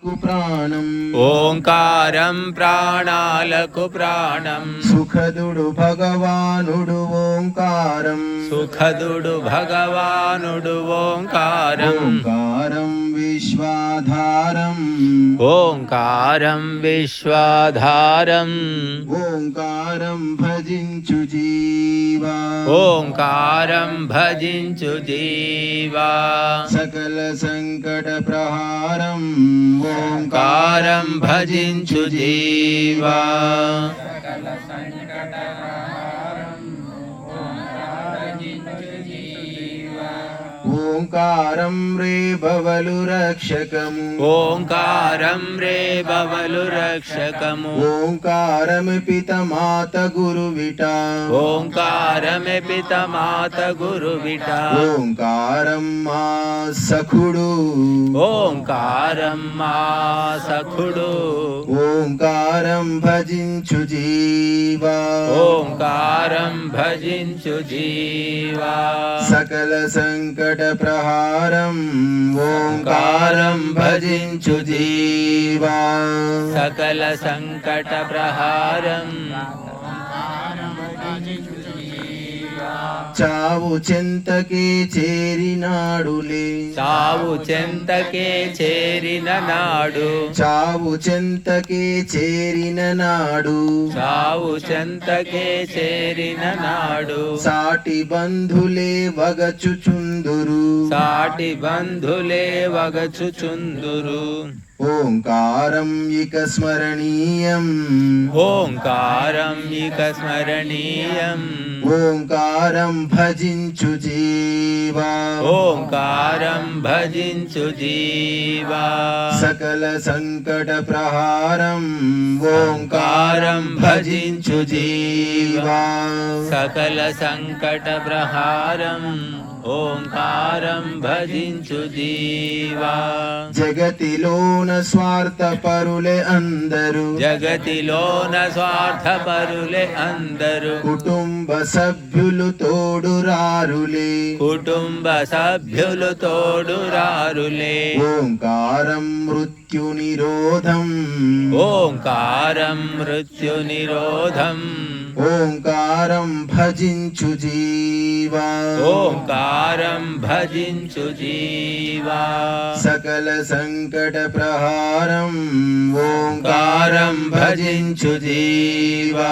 ప్రాణం ఓంకారం ప్రాణాలకు ప్రాణం సుఖదుడు భగవానుడు ఓంకారం సుఖదుడు భగవానుడు ఓంకారం ఓంకారం విశ్వాధారం ఓంకారం విశ్వాధారం ఓంకారం భజించు జీవా ఓంకారం భజించు జీవా సకల సంకట ప్రహారం ఓంకారం భజించు జీవా ఓంకారం రే బవలు రక్షకము ఓంకారం రే బవలు రక్షకము ఓంకారమి పిత మాత గురువిట ఓంకారమే పిత మాత గురువిట ఓంకారం మా సఖుడు ఓంకారం మా సఖుడు ఓంకారం భజించు జీవా ఓంకారం భజించు జీవా సకల సంకట ప్రహారం ఓంకారం భజించు జీవా సకల సంకట ప్రహారం చావు చింతకే చేరినాడులే చావు చెంతకే చేరిన నాడు చావు చింతకే చేరిన నాడు చావు చెంతకే చేరిన నాడు సాటి బంధులే వగచుచుందురు సాటి బంధులే వగచుచుందురు ఓంకారం ఇక స్మరణీయం ఓంకారం ఇక స్మరణీయం ఓంకారం భజించు జీవా ఓంకారం భజించు జీవా సకల సంకట ప్రహారం ఓంకారం భజించు జీవా సకల సంకట ప్రహారం ఓంకారం భజించు జీవా జగతిలోన స్వార్థ పరులే అందరు జగతిలోన స్వార్థపరులే అందరు కుటుంబ సభ్యులు తోడురారులే కుటుంబ సభ్యులు తోడురారులే ఓంకారం మృత్యు నిరోధం ఓంకారం మృత్యు నిరోధం ఓంకారం భజించు జీవా ఓంకారం భజించు జీవా సకల సంకట ప్రహారం ఓంకారం భజించు జీవా